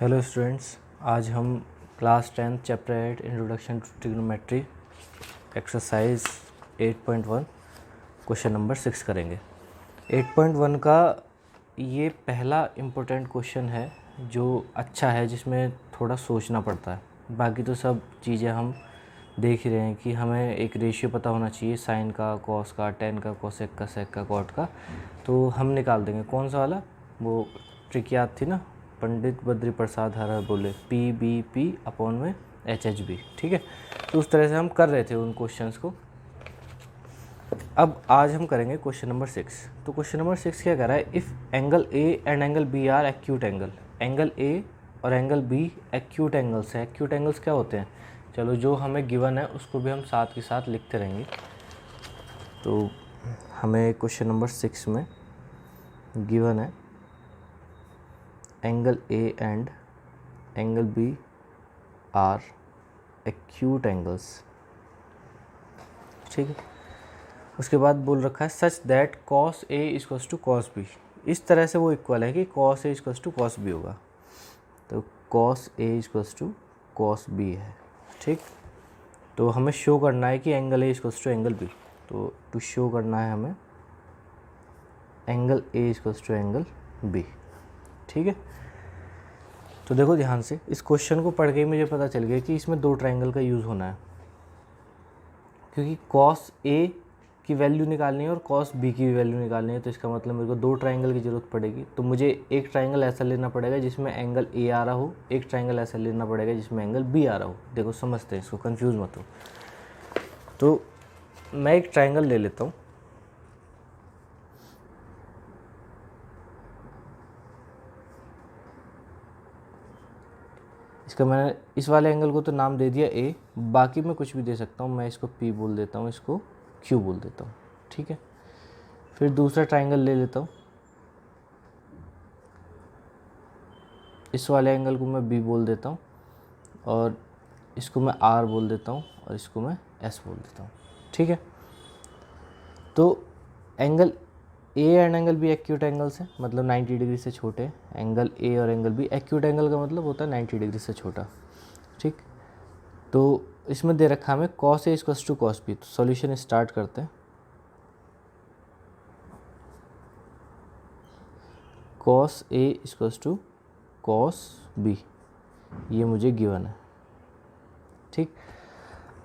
Hello students, आज हम class 10 chapter 8 introduction to trigonometry exercise 8.1 question number 6 करेंगे। 8.1 का ये पहला इम्पोर्टेंट क्वेश्चन है जो अच्छा है, जिसमें थोड़ा सोचना पड़ता है। बाकी तो सब चीज़ें हम देख ही रहे हैं कि हमें एक रेशियो पता होना चाहिए, साइन का, कॉस का, टेन का, कोसेक का, सेक का, कॉट का, तो हम निकाल देंगे। कौन सा वाला, वो ट्रिक याद थी ना, पंडित बद्री प्रसाद हर हर बोले, पी बी पी अपॉन में एच एच बी। ठीक है, तो उस तरह से हम कर रहे थे उन क्वेश्चंस को। अब आज हम करेंगे क्वेश्चन नंबर 6। तो क्वेश्चन नंबर 6 क्या कह रहा है, if angle A and angle B are acute angle. Angle A और एंगल बी एक्यूट एंगल्स हैं। एक्यूट एंगल्स क्या होते हैं, चलो जो हमें गिवन है उसको भी हम साथ के साथ लिखते रहेंगे। तो हमें क्वेश्चन नंबर 6 में गिवन है angle A and angle B are acute angles. ठीक है, उसके बाद बोल रखा है such that cos A equals to cos B. इस तरह से वो इक्वल है कि cos A equals to cos B होगा। तो cos A equals to cos B है। ठीक, तो हमें शो करना है कि angle A equals to angle B. तो टू शो करना है हमें angle A equals to angle B. ठीक है, तो देखो ध्यान से, इस क्वेश्चन को पढ़ के ही मुझे पता चल गया कि इसमें दो ट्रायंगल का यूज़ होना है, क्योंकि कॉस ए की वैल्यू निकालनी है और कॉस बी की वैल्यू निकालनी है। तो इसका मतलब मेरे को दो ट्रायंगल की ज़रूरत पड़ेगी। तो मुझे एक ट्रायंगल ऐसा लेना पड़ेगा जिसमें एंगल ए आ रहा हो, एक ट्रायंगल ऐसा लेना पड़ेगा जिसमें एंगल बी आ रहा हो। देखो समझते हैं इसको, कंफ्यूज मत हो। तो मैं एक ट्रायंगल ले लेता हूँ। इसका मैंने इस वाले एंगल को तो नाम दे दिया ए, बाकी मैं कुछ भी दे सकता हूँ। मैं इसको पी बोल देता हूँ, इसको क्यू बोल देता हूँ। ठीक है, फिर दूसरा ट्रायंगल ले लेता हूँ। इस वाले एंगल को मैं बी बोल देता हूँ और इसको मैं आर बोल देता हूँ और इसको मैं एस बोल देता हूँ। ठीक है, तो angle A and angle B acute angles हैं, मतलब 90 डिग्री से छोटे। एंगल ए और एंगल बी एक्यूट एंगल का मतलब होता है 90 डिग्री से छोटा। ठीक, तो इसमें दे रखा हमें cos A equals to cos B. तो सॉल्यूशन स्टार्ट करते हैं। Cos A equals to cos B, ये मुझे गिवन है। ठीक,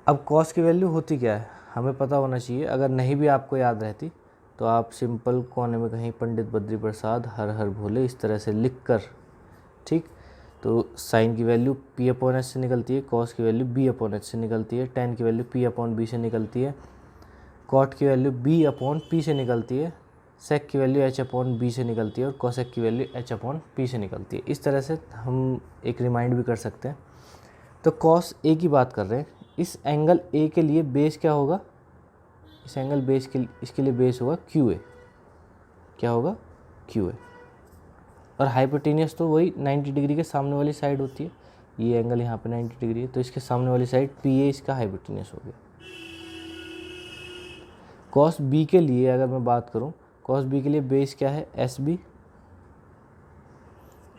अब कॉस की वैल्यू होती क्या है हमें पता होना चाहिए। अगर नहीं भी आपको याद रहती तो आप सिंपल कोने में कहीं पंडित बद्री प्रसाद हर हर भोले इस तरह से लिख कर, ठीक, तो साइन की वैल्यू पी अपॉन एच से निकलती है, कॉस की वैल्यू बी अपॉन एच से निकलती है, टेन की वैल्यू पी अपॉन बी से निकलती है, कॉट की वैल्यू बी अपॉन पी से निकलती है, सेक की वैल्यू एच अपॉन बी से निकलती है और कोसेक की वैल्यू एच अपॉन पी से निकलती है। इस तरह से हम एक रिमाइंड भी कर सकते हैं। तो कॉस ए की बात कर रहे हैं, इस एंगल ए के लिए बेस क्या होगा, इस एंगल बेस के इसके लिए बेस होगा क्यू ए। क्या होगा, क्यू ए। और हाइपोटेनियस तो वही 90 डिग्री के सामने वाली साइड होती है। ये एंगल यहाँ पे 90 डिग्री है, तो इसके सामने वाली साइड पी ए इसका हाइपोटेनियस हो गया। कॉस बी के लिए अगर मैं बात करूँ, कॉस बी के लिए बेस क्या है, एस बी,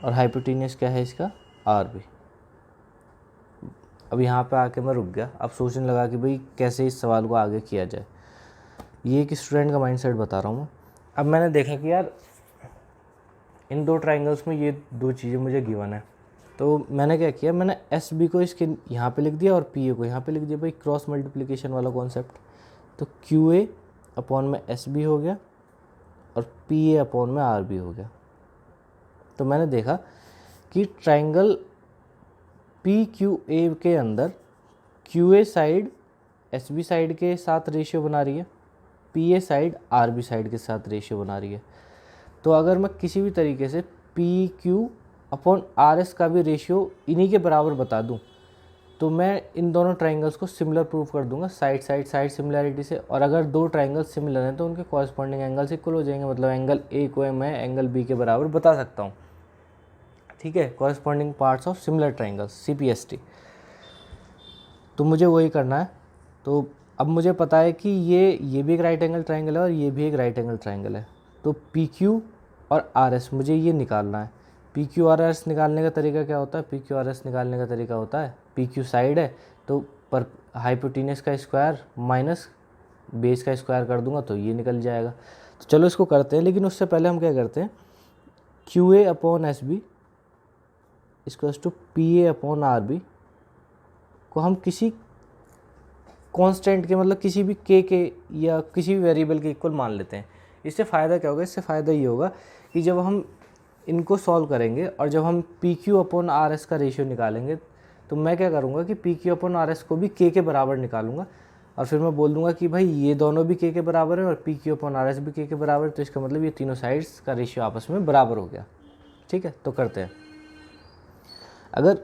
और हाइपोटेनियस क्या है इसका, आर बी। अब यहाँ पे आके मैं रुक गया, अब सोचने लगा कि भाई कैसे इस सवाल को आगे किया जाए। ये एक स्टूडेंट का माइंडसेट बता रहा हूँ मैं। अब मैंने देखा कि यार इन दो ट्रायंगल्स में ये दो चीज़ें मुझे गिवन है, तो मैंने क्या किया, मैंने एस बी को इसके यहाँ पे लिख दिया और पी ए को यहाँ पे लिख दिया। भाई क्रॉस मल्टीप्लिकेशन वाला कॉन्सेप्ट। तो क्यू ए अपॉन में एस बी हो गया और पी ए अपॉन में आर बी हो गया। तो मैंने देखा कि ट्रायंगल पी क्यू ए के अंदर Q A side S B side के साथ रेशियो बना रही है, P A side R B side के साथ रेशियो बना रही है। तो अगर मैं किसी भी तरीके से P Q upon R S का भी रेशियो इन्हीं के बराबर बता दूं, तो मैं इन दोनों ट्रायंगल्स को सिमिलर प्रूव कर दूंगा साइड सिमिलैरिटी से। और अगर दो ट्रायंगल्स सिमिलर हैं तो उनके कॉरस्पॉन्डिंग एंगल्स इक्वल हो जाएंगे। मतलब एंगल ए को मैं एंगल बी के बराबर बता सकता हूँ। ठीक है, corresponding parts of similar triangles, CPST। तो मुझे वही करना है। तो अब मुझे पता है कि ये भी एक राइट एंगल ट्रायंगल है और ये भी एक राइट एंगल ट्रायंगल है। तो पी क्यू और आर एस मुझे ये निकालना है पी क्यू आर एस निकालने का तरीका क्या होता है? पी क्यू आर एस निकालने का तरीका होता है, पी क्यू साइड है तो पर हाइपोटेनस का स्क्वायर माइनस बेस का स्क्वायर कर दूंगा तो ये निकल जाएगा। तो चलो इसको करते हैं, लेकिन उससे पहले हम क्या करते हैं, Q A upon S B equals to P A upon R B को हम किसी कांस्टेंट के, मतलब किसी भी के या किसी भी वेरिएबल के इक्वल मान लेते हैं। इससे फ़ायदा क्या होगा? इससे फ़ायदा ये होगा कि जब हम इनको सॉल्व करेंगे और जब हम P Q upon R S का रेशियो निकालेंगे तो मैं क्या करूँगा कि P Q upon R S को भी के बराबर निकालूंगा और फिर मैं बोल दूंगा कि भाई ये दोनों भी के बराबर है और P Q upon R S भी के बराबर है, तो इसका मतलब ये तीनों साइड्स का रेशियो आपस में बराबर हो गया। ठीक है, तो करते हैं। अगर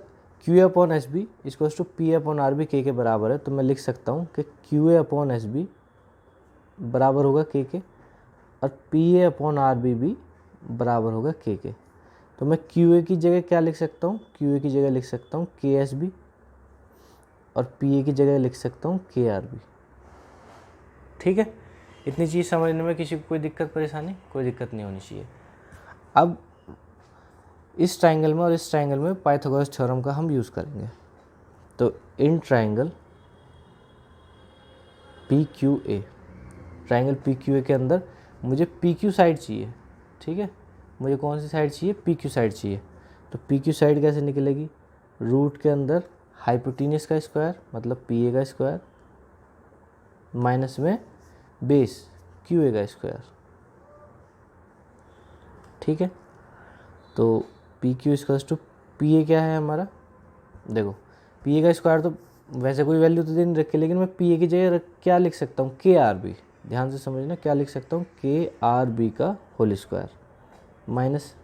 Q A upon S B equals to P A upon R B के बराबर है तो मैं लिख सकता हूँ कि Q A upon S B बराबर होगा के और P A upon R B भी बराबर होगा के। तो मैं क्यू ए की जगह क्या लिख सकता हूँ? क्यू ए की जगह लिख सकता हूँ के एस बी और पी ए की जगह लिख सकता हूँ के आर बी। ठीक है, इतनी चीज़ समझने में किसी को कोई दिक्कत परेशानी? कोई दिक्कत नहीं होनी चाहिए। अब इस ट्राइंगल में और इस ट्राइंगल में पाइथागोरस थ्योरम का हम यूज़ करेंगे। तो in triangle P Q A, triangle P Q A के अंदर मुझे पी क्यू साइड चाहिए। ठीक है, मुझे कौन सी साइड चाहिए? पी क्यू साइड चाहिए। तो पी क्यू साइड कैसे निकलेगी? रूट के अंदर हाइपोटेनस का स्क्वायर मतलब पी ए का स्क्वायर माइनस में बेस क्यू ए का स्क्वायर। ठीक है, तो P Q equals to P A क्या है हमारा? देखो पी ए का स्क्वायर तो वैसे कोई वैल्यू तो दे नहीं रखी, लेकिन मैं पी ए की जगह क्या लिख सकता हूँ? K R B. ध्यान से समझना, क्या लिख सकता हूँ? के आर बी का whole square minus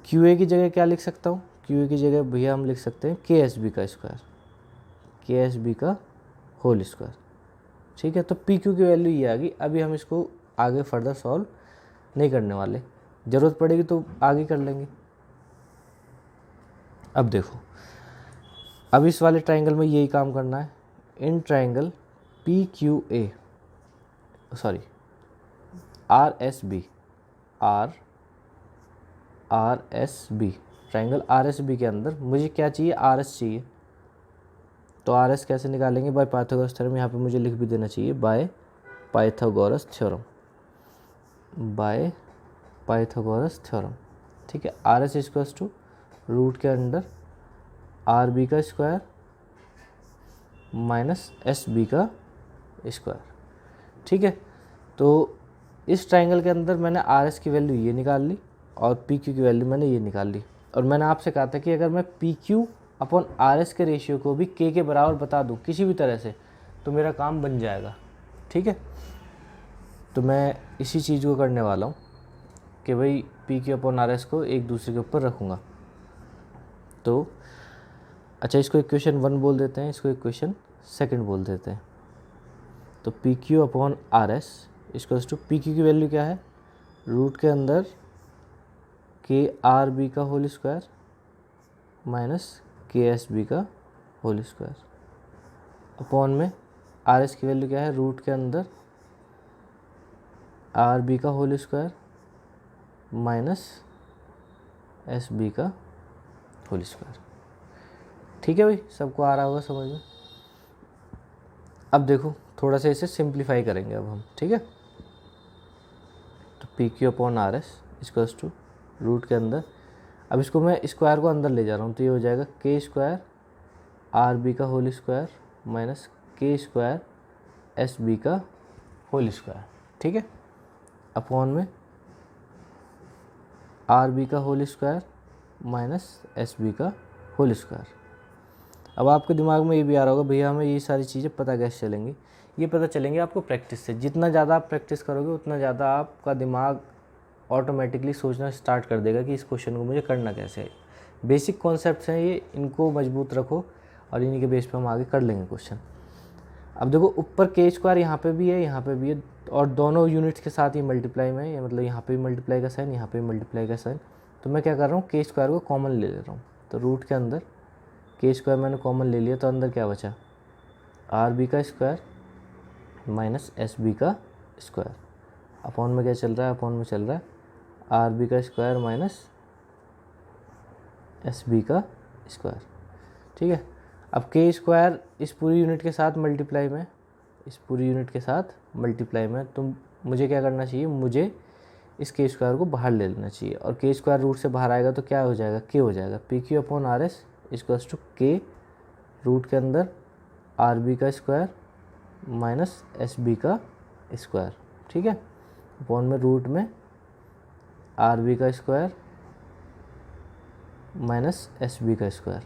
Q A की जगह क्या लिख सकता हूँ? क्यू ए की जगह भैया हम लिख सकते हैं के एस बी का स्क्वायर, के एस बी का होल स्क्वायर। ठीक है, तो पी क्यू की वैल्यू ये आ गई। अभी हम इसको आगे फर्दर सॉल्व नहीं करने वाले, ज़रूरत पड़ेगी तो आगे कर लेंगे। अब देखो, अब इस वाले ट्राइंगल में यही काम करना है। In triangle P Q A sorry R S B, R S B, triangle R S B के अंदर मुझे क्या चाहिए? आर एस चाहिए। तो आर एस कैसे निकालेंगे? By Pythagoras theorem. यहाँ पे मुझे लिख भी देना चाहिए by Pythagoras theorem, by Pythagoras theorem. ठीक है, R S equals to root के अंदर आर बी का स्क्वायर माइनस एस बी का स्क्वायर। ठीक है, तो इस ट्राइंगल के अंदर मैंने आर एस की वैल्यू ये निकाल ली और पी क्यू की वैल्यू मैंने ये निकाल ली। और मैंने आपसे कहा था कि अगर मैं P Q upon R S के रेशियो को भी के बराबर बता दूं किसी भी तरह से तो मेरा काम बन जाएगा। ठीक है, तो मैं इसी चीज़ को करने वाला हूँ कि भाई P Q upon R S को एक दूसरे के ऊपर रखूँगा। तो अच्छा, इसको इक्वेशन 1 बोल देते हैं, इसको इक्वेशन 2 बोल देते हैं। तो P Q upon R S equals to P Q की वैल्यू क्या है? रूट के अंदर के आर बी का whole square minus K S B का होल स्क्वायर अपॉन में आर एस की वैल्यू क्या है? रूट के अंदर आर बी का whole square minus S B का होल स्क्वायर। ठीक है भाई, सबको आ रहा होगा समझ में। अब देखो थोड़ा सा इसे सिंप्लीफाई करेंगे अब हम। ठीक है, तो P Q upon R S equals to root के अंदर, अब इसको मैं स्क्वायर को अंदर ले जा रहा हूँ तो ये हो जाएगा के स्क्वायर आर बी का whole square minus K square S B का होल स्क्वायर। ठीक है, अपॉन में आर बी का whole square minus S B का होल स्क्वायर। अब आपके दिमाग में ये भी आ रहा होगा भैया हमें ये सारी चीज़ें पता कैसे चलेंगी? ये पता चलेंगे आपको प्रैक्टिस से। जितना ज़्यादा आप प्रैक्टिस करोगे उतना ज़्यादा आपका दिमाग ऑटोमेटिकली सोचना स्टार्ट कर देगा कि इस क्वेश्चन को मुझे करना कैसे है। बेसिक कॉन्सेप्ट्स हैं ये, इनको मजबूत रखो और इन्हीं के बेस पे हम आगे कर लेंगे क्वेश्चन। अब देखो ऊपर के स्क्वायर यहाँ पे भी है, यहाँ पे भी है और दोनों यूनिट्स के साथ ही मल्टीप्लाई में है, मतलब यहाँ पे भी मल्टीप्लाई का साइन, यहाँ पे भी मल्टीप्लाई का साइन। तो मैं क्या कर रहा हूँ? के स्क्वायर को कॉमन ले रहा हूँ। तो रूट के अंदर के स्क्वायर मैंने कॉमन ले लिया तो अंदर क्या बचा? आर बी का स्क्वायर माइनस एस बी का स्क्वायर। अपॉन में क्या चल रहा है? अपॉन में चल रहा है आर बी का स्क्वायर माइनस एस बी का स्क्वायर। ठीक है, अब के स्क्वायर इस पूरी यूनिट के साथ मल्टीप्लाई में, इस पूरी यूनिट के साथ मल्टीप्लाई में, तो मुझे क्या करना चाहिए, मुझे इस के स्क्वायर को बाहर ले लेना चाहिए, और के स्क्वायर रूट से बाहर आएगा तो क्या हो जाएगा, के हो जाएगा। P Q upon R S equals to K root के अंदर आर बी का स्क्वायर माइनस एस बी का स्क्वायर। ठीक है, अपॉन में रूट में आर बी का स्क्वायर माइनस एस बी का स्क्वायर।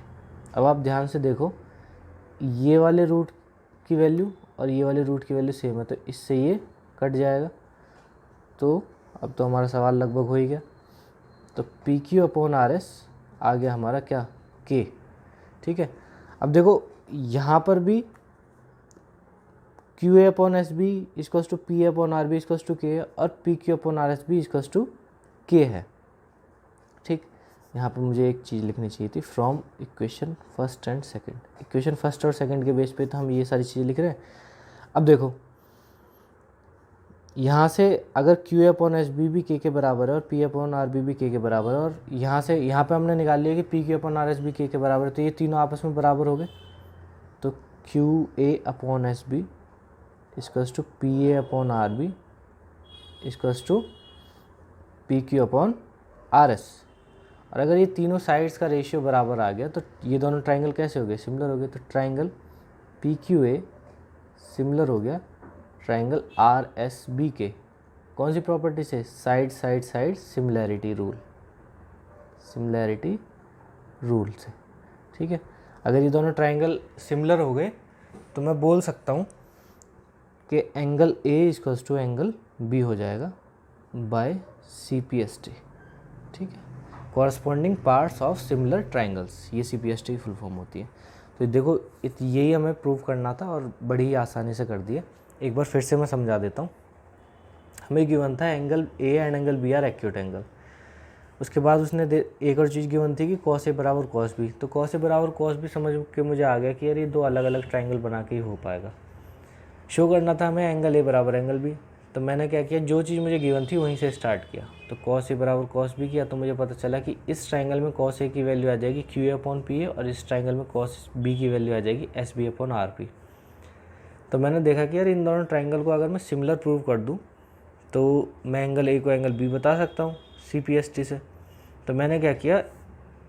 अब आप ध्यान से देखो, ये वाले रूट की वैल्यू और ये वाले रूट की वैल्यू सेम है, तो इससे ये कट जाएगा। तो अब तो हमारा सवाल लगभग हो ही गया। तो P Q upon R S आ गया हमारा क्या, के। ठीक है, अब देखो यहाँ पर भी Q A upon S B equals to P upon R B equals to K, और P Q upon R S B equals to K है। ठीक, यहाँ पर मुझे एक चीज़ लिखनी चाहिए थी, from equation first and second. Equation first और सेकंड के बेस पे तो हम ये सारी चीज़ें लिख रहे हैं। अब देखो यहाँ से अगर Q A upon S B भी के बराबर है और पी अपॉन आर बी भी के बराबर है, और यहाँ से यहाँ पे हमने निकाल लिया कि P Q upon R S B के बराबर है, तो ये तीनों आपस में बराबर हो गए। तो Q A upon S B equals to P A upon R B equals to P Q upon R S. और अगर ये तीनों साइड्स का रेशियो बराबर आ गया तो ये दोनों ट्राइंगल कैसे हो गए, सिमिलर हो गए। तो triangle P Q A similar हो गया ट्राइंगल आर एस बी के। कौन सी प्रॉपर्टी से, side side side similarity rule, similarity rule से। ठीक है, अगर ये दोनों ट्राइंगल सिमिलर हो गए तो मैं बोल सकता हूँ कि angle A equals to angle B हो जाएगा by C P S T. ठीक है, corresponding parts of similar triangles, ये सी पी एस टी की फुल फॉर्म होती है। तो देखो यही हमें प्रूव करना था और बड़ी ही आसानी से कर दिया। एक बार फिर से मैं समझा देता हूँ। हमें गिवन था angle A and angle B are acute angle. उसके बाद उसने एक और चीज़ गिवन थी कि कॉस ए बराबर कॉस बी। तो कॉस ए बराबर कॉस बी समझ के मुझे आ गया कि यार ये दो अलग अलग ट्राइंगल बना के ही हो पाएगा। शो करना था हमें एंगल ए बराबर एंगल बी। तो मैंने क्या किया, जो चीज़ मुझे गिवन थी वहीं से स्टार्ट किया। तो कॉस ए बराबर कॉस बी किया तो मुझे पता चला कि इस ट्राइंगल में कॉस ए की वैल्यू आ जाएगी Q A upon P A, और इस ट्राइंगल में कॉस बी की वैल्यू आ जाएगी S B upon R P. तो मैंने देखा कि यार इन दोनों ट्राइंगल को अगर मैं सिमिलर प्रूव कर दूं तो मैं एंगल ए को एंगल बी बता सकता हूँ सी पी एस टी से। तो मैंने क्या किया,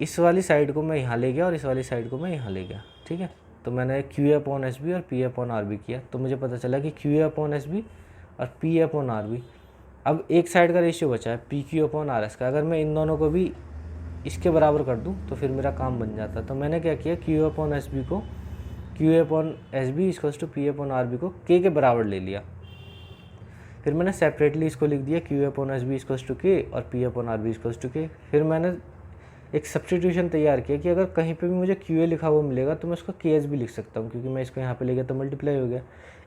इस वाली साइड को मैं यहाँ ले गया और इस वाली साइड को मैं यहाँ ले गया। ठीक है, तो मैंने Q A upon S B और P A upon R B किया। तो मुझे पता चला कि Q A upon S B और P A upon R B. अब एक साइड का रेशियो बचा है P Q upon R S का। अगर मैं इन दोनों को भी इसके बराबर कर दूँ तो फिर मेरा काम बन जाता। तो मैंने क्या किया, क्यू अपॉन एस बी को Q A upon S B equals to P upon R B को के बराबर ले लिया। फिर मैंने सेपरेटली इसको लिख दिया Q upon S B equals to K और P upon R B equals to K. फिर मैंने एक सब्स्टिट्यूशन तैयार किया कि अगर कहीं पे भी मुझे क्यू ए लिखा हुआ मिलेगा तो मैं उसको के एस भी लिख सकता हूँ, क्योंकि मैं इसको यहाँ पे ले गया तो मल्टीप्लाई हो गया।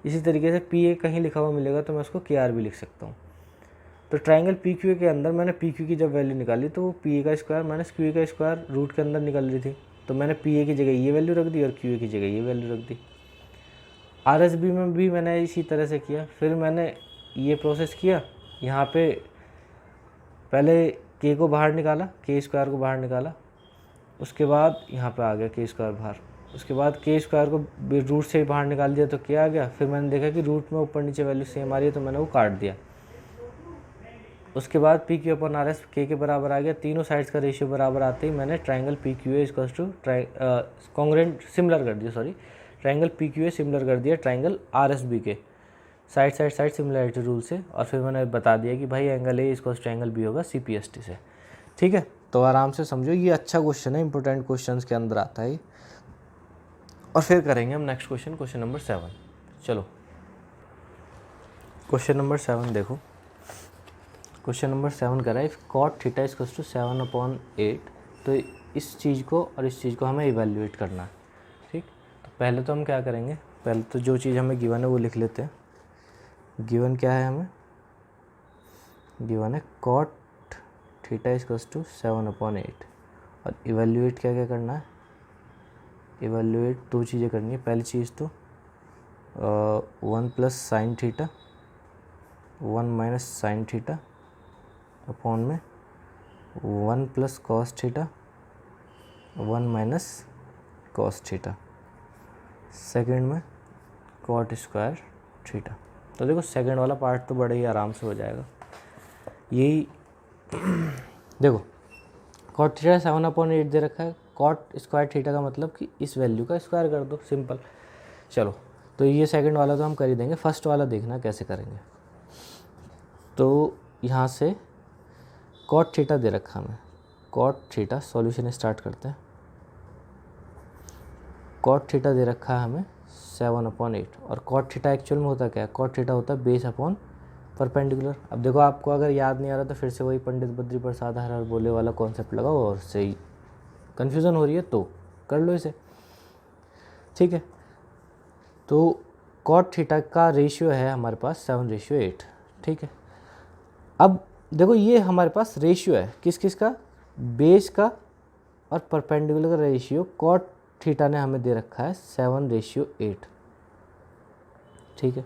इसी तरीके से पी ए कहीं लिखा हुआ मिलेगा तो मैं उसको के आर भी लिख सकता हूँ। तो ट्राइंगल पी क्यू ए के अंदर मैंने पी क्यू की जब वैल्यू निकाली तो वो पी ए का स्क्वायर माइनस क्यू ए का स्क्वायर रूट के अंदर निकल रही थी। तो मैंने पी ए की जगह ये वैल्यू रख दी और क्यू ए की जगह ये वैल्यू रख दी। आर एस बी में भी मैंने इसी तरह से किया। फिर मैंने ये प्रोसेस किया, यहाँ पे पहले के को बाहर निकाला, के स्क्वायर को बाहर निकाला, उसके बाद यहाँ पे आ गया के स्क्वायर बाहर। उसके बाद के स्क्वायर को रूट से बाहर निकाल दिया तो क्या आ गया। फिर मैंने देखा कि रूट में ऊपर नीचे वैल्यू सेम आ रही है तो मैंने वो काट दिया। उसके बाद P Q upon R S के बराबर आ गया। तीनों साइड्स का रेशियो बराबर आते ही मैंने triangle P Q A equals to congruent similar कर दिया, sorry triangle P Q A similar कर दिया ट्राइंगल आर एस बी के side side side similarity rule से। और फिर मैंने बता दिया कि भाई angle A equals to angle B होगा सी पी एस टी से। ठीक है, तो आराम से समझो, ये अच्छा क्वेश्चन है, इंपॉर्टेंट क्वेश्चन के अंदर आता है। और फिर करेंगे हम नेक्स्ट क्वेश्चन, क्वेश्चन नंबर 7। चलो क्वेश्चन नंबर 7 देखो। क्वेश्चन नंबर 7 करा है, कॉट थीटा इक्वल्स टू 7/8। तो इस चीज़ को और इस चीज़ को हमें इवेल्युएट करना है। ठीक, तो पहले तो हम क्या करेंगे, पहले तो जो चीज़ हमें गिवन है वो लिख लेते हैं। गिवन क्या है, हमें गिवन है कॉट थीटा इक्वल्स टू 7/8। और इवेल्युएट क्या क्या करना है, इवेल्युएट दो चीज़ें करनी है। पहली चीज़ तो 1 plus sine theta 1 minus sine theta upon में 1 plus cos theta 1 minus cos theta, second में कॉट स्क्वायर थीटा। तो देखो सेकेंड वाला पार्ट तो बड़े ही आराम से हो जाएगा। यही देखो कॉट थीटा 7/8 दे रखा है, कॉट स्क्वायर थीटा का मतलब कि इस वैल्यू का स्क्वायर कर दो, सिंपल। चलो तो ये सेकंड वाला तो हम कर ही देंगे, फर्स्ट वाला देखना कैसे करेंगे। तो यहाँ से कॉट थीटा दे रखा हमें, कॉट थीटा, सॉल्यूशन स्टार्ट करते हैं। कॉट थीटा दे रखा है हमें 7/8, और कॉट थीटा एक्चुअल में होता क्या है, कॉट थीटा होता है बेस अपॉन परपेंडिकुलर। अब देखो आपको अगर याद नहीं आ रहा तो फिर से वही पंडित बद्री प्रसाद हर हर बोले वाला कॉन्सेप्ट लगाओ, और सही कन्फ्यूज़न हो रही है तो कर लो इसे, ठीक है। तो कॉट थीटा का रेशियो है हमारे पास 7:8, ठीक है। अब देखो ये हमारे पास रेशियो है किस किस का, बेस का और परपेंडिकुलर का रेशियो कॉट थीटा ने हमें दे रखा है 7:8, ठीक है।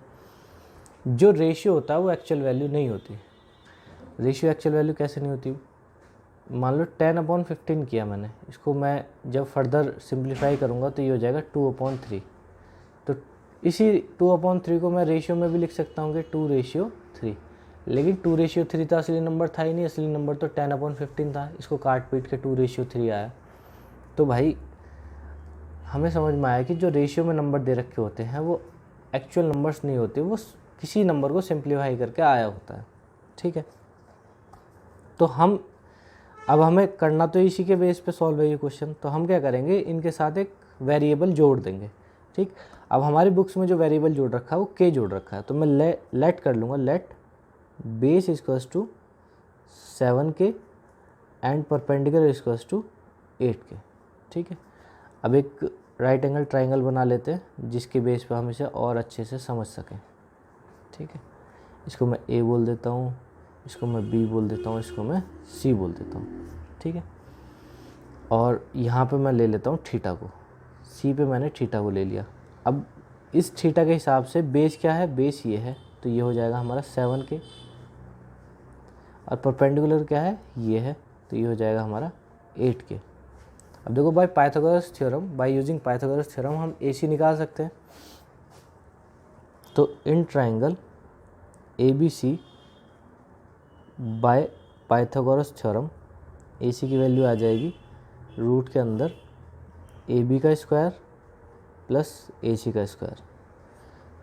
जो रेशियो होता है वो एक्चुअल वैल्यू नहीं होती। रेशियो एक्चुअल वैल्यू कैसे नहीं होती, मान लो 10/15 किया मैंने, इसको मैं जब फर्दर सिंप्लीफाई करूँगा तो ये हो जाएगा 2/3। तो इसी 2/3 को मैं रेशियो में भी लिख सकता हूँ कि 2:3, लेकिन 2:3 तो असली नंबर था ही नहीं, असली नंबर तो 10/15 था, इसको काट पीट के 2:3 आया। तो भाई हमें समझ में आया कि जो रेशियो में नंबर दे रखे होते हैं वो एक्चुअल नंबर्स नहीं होते, वो किसी नंबर को सिंप्लीफाई करके आया होता है, ठीक है। तो अब हमें करना तो इसी के बेस पे सॉल्व है ये क्वेश्चन, तो हम क्या करेंगे, इनके साथ एक वेरिएबल जोड़ देंगे, ठीक। अब हमारी बुक्स में जो वेरिएबल जोड़ रखा है वो के जोड़ रखा है, तो मैं लेट कर लूँगा, let base equals to 7K and perpendicular equals to 8K, ठीक है। अब एक राइट एंगल ट्राइंगल बना लेते हैं जिसके बेस पे हम इसे और अच्छे से समझ सकें, ठीक है। इसको मैं ए बोल देता हूँ, इसको मैं बी बोल देता हूँ, इसको मैं सी बोल देता हूँ, ठीक है। और यहाँ पे मैं ले लेता हूँ थीटा को, सी पे मैंने थीटा को ले लिया। अब इस थीटा के हिसाब से बेस क्या है, बेस ये है, तो ये हो जाएगा हमारा 7K, और परपेंडिकुलर क्या है, ये है, तो ये हो जाएगा हमारा 8K। अब देखो bye Pythagoras theorem, by using Pythagoras theorem हम AC निकाल सकते हैं। तो in triangle ABC by Pythagoras theorem AC की वैल्यू आ जाएगी रूट के अंदर AB का स्क्वायर प्लस AC का स्क्वायर,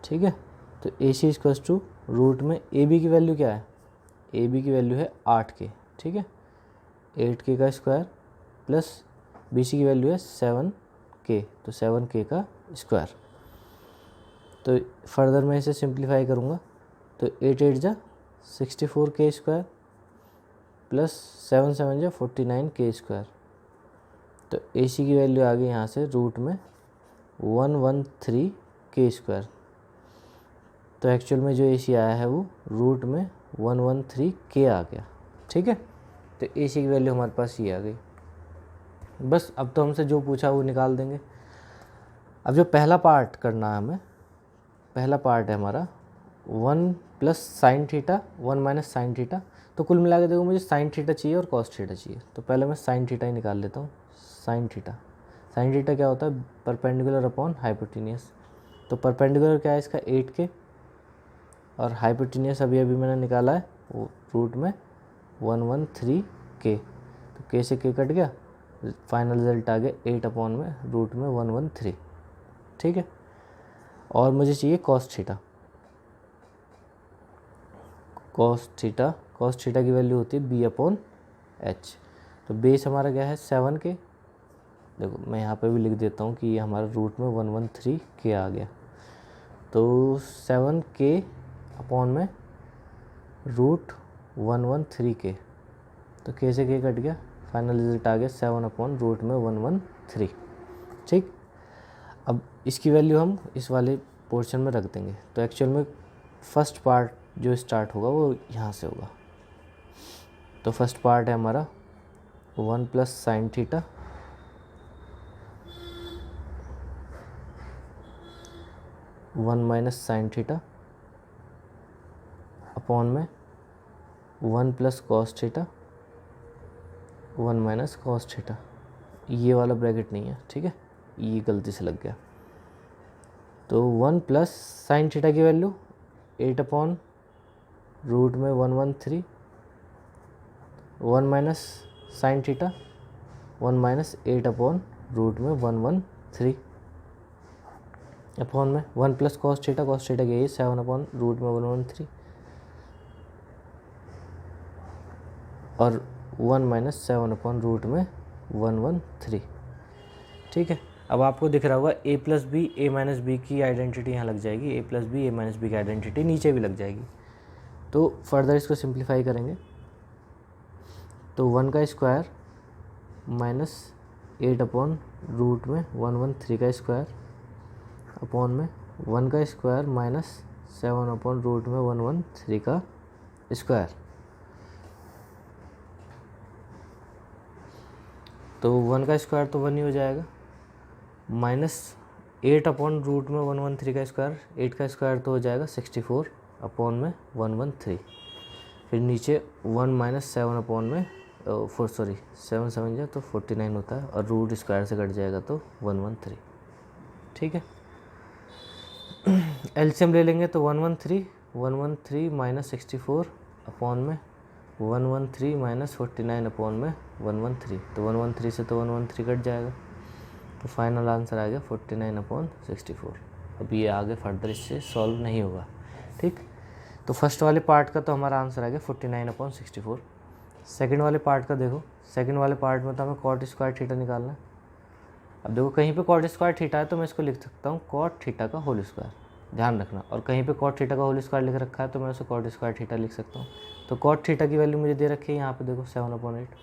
ठीक है। तो AC इक्वल्स टू रूट में AB की वैल्यू क्या है, AB की वैल्यू है 8K, ठीक है, 8K का स्क्वायर प्लस BC की वैल्यू है 7K, तो 7K का स्क्वायर। तो फर्दर मैं इसे सिंप्लीफाई करूँगा, तो 8 8 64K square plus 7 7 49K square. तो AC की वैल्यू आ गई यहाँ से रूट में 113K स्क्वायर। तो एक्चुअल में जो AC आया है वो रूट में 113K आ गया, ठीक है। तो AC की वैल्यू हमारे पास ये आ गई। बस अब तो हमसे जो पूछा वो निकाल देंगे। अब जो पहला पार्ट करना है हमें, पहला पार्ट है हमारा 1 plus sine theta 1 minus sine theta. तो कुल मिला के देखो मुझे साइन थीटा चाहिए और कॉस थीटा चाहिए, तो पहले मैं साइन थीटा ही निकाल लेता हूँ। साइन थीटा क्या होता है, परपेंडिकुलर अपॉन हाइपोटेनियस। तो परपेंडिकुलर क्या है इसका 8K, और हाइपोटेनियस अभी अभी मैंने निकाला है वो रूट में 113K। तो K से K कट गया, फाइनल रिजल्ट आ गया 8 में रूट में 113, ठीक है। और मुझे चाहिए कॉस थीटा। कॉस थीटा की वैल्यू होती है B/H। तो बेस हमारा क्या है 7K, देखो मैं यहाँ पे भी लिख देता हूँ कि ये हमारा रूट में 113K आ गया। तो 7K अपॉन में रूट 113K, तो K से K कट गया, फाइनल रिजल्ट आ गया 7 रूट में 113, ठीक। अब इसकी वैल्यू हम इस वाले पोर्शन में रख देंगे। तो एक्चुअल में फर्स्ट पार्ट जो स्टार्ट होगा वो यहाँ से होगा। तो फर्स्ट पार्ट है हमारा 1 plus sine theta 1 minus sine theta upon में 1 plus cos theta 1 minus cos theta, ये वाला ब्रैकेट नहीं है, ठीक है, ये गलती से लग गया। तो 1 प्लस साइन थीटा की वैल्यू 8 अपॉन रूट में 113, 1 minus sine theta 1 minus 8 upon root में 113 अपॉन में 1 प्लस कॉस थीटा की 7 अपॉन रूट में 113 और 1 माइनस 7 अपॉन रूट में 113, ठीक है। अब आपको दिख रहा होगा a plus B A minus B की आइडेंटिटी यहाँ लग जाएगी, a plus B A minus B की आइडेंटिटी नीचे भी लग जाएगी। तो फर्दर इसको सिंप्लीफाई करेंगे तो 1 का स्क्वायर माइनस 8 अपॉन रूट में 113 का स्क्वायर अपॉन में 1 का स्क्वायर माइनस 7 अपॉन रूट में 113 का स्क्वायर। तो 1 का स्क्वायर तो 1 ही हो जाएगा, माइनस 8 अपॉन रूट में 113 का स्क्वायर, 8 का स्क्वायर तो हो जाएगा 64 अपॉन में 113, फिर नीचे 1 माइनस 7 अपॉन में 7 7 जा तो 49 होता है और रूट स्क्वायर से कट जाएगा तो 113, ठीक है। एलसीएम ले लेंगे तो 113 माइनस 64 अपॉन में 113 माइनस 49 अपॉन में 113, तो 113 से तो 113 कट जाएगा, तो फाइनल आंसर आ गया 49 अपॉन 64। अब ये आगे फर्दर इससे सॉल्व नहीं होगा, ठीक। तो फर्स्ट वाले पार्ट का तो हमारा आंसर आ गया 49 अपॉन 64। सेकेंड वाले पार्ट का देखो, सेकेंड वाले पार्ट में तो हमें कॉट स्क्वायर थीटा निकालना है। अब देखो कहीं पे कॉट स्क्वायर थीटा है तो मैं इसको लिख सकता हूँ कॉट थीटा का होल स्क्वायर, ध्यान रखना, और कहीं पे कॉट थीटा का होल स्क्वायर लिख रखा है तो मैं उसे कॉट स्क्वायर थीटा लिख सकता हूँ। तो कॉट थीटा की वैल्यू मुझे दे रखी है यहाँ पे देखो 7 अपॉन 8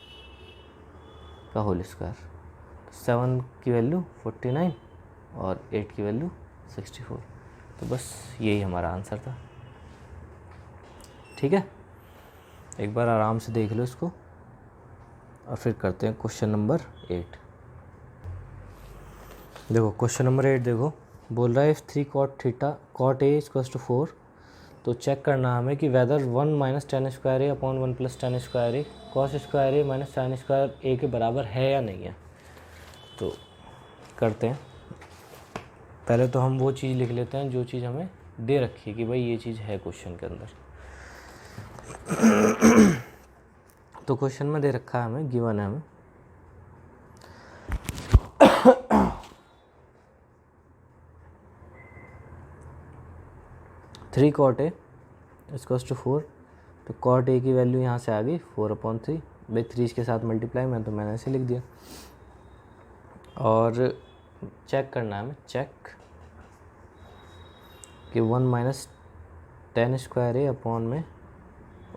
का होल स्क्वायर, 7 की वैल्यू 49 और 8 की वैल्यू 64। तो बस यही हमारा आंसर था, ठीक है। एक बार आराम से देख लो इसको और फिर करते हैं क्वेश्चन नंबर 8। देखो क्वेश्चन नंबर 8 देखो, बोल रहा है if 3 cot theta cot A equals to 4, तो चेक करना हमें कि whether 1 minus tan square A upon 1 plus tan square A cos square A minus tan square A के बराबर है या नहीं है। तो करते हैं, पहले तो हम वो चीज़ लिख लेते हैं जो चीज़ हमें दे रखी है कि भाई ये चीज़ है क्वेश्चन के अंदर। तो क्वेश्चन में दे रखा है हमें, गिवन है हमें 3 कॉट ए इक्वल्स टू 4, तो कॉट ए की वैल्यू यहाँ से आ गई 4/3, भाई 3 इसके साथ मल्टीप्लाई में तो मैंने ऐसे लिख दिया। और चेक करना है हमें, चेक कि 1 minus tan square A upon में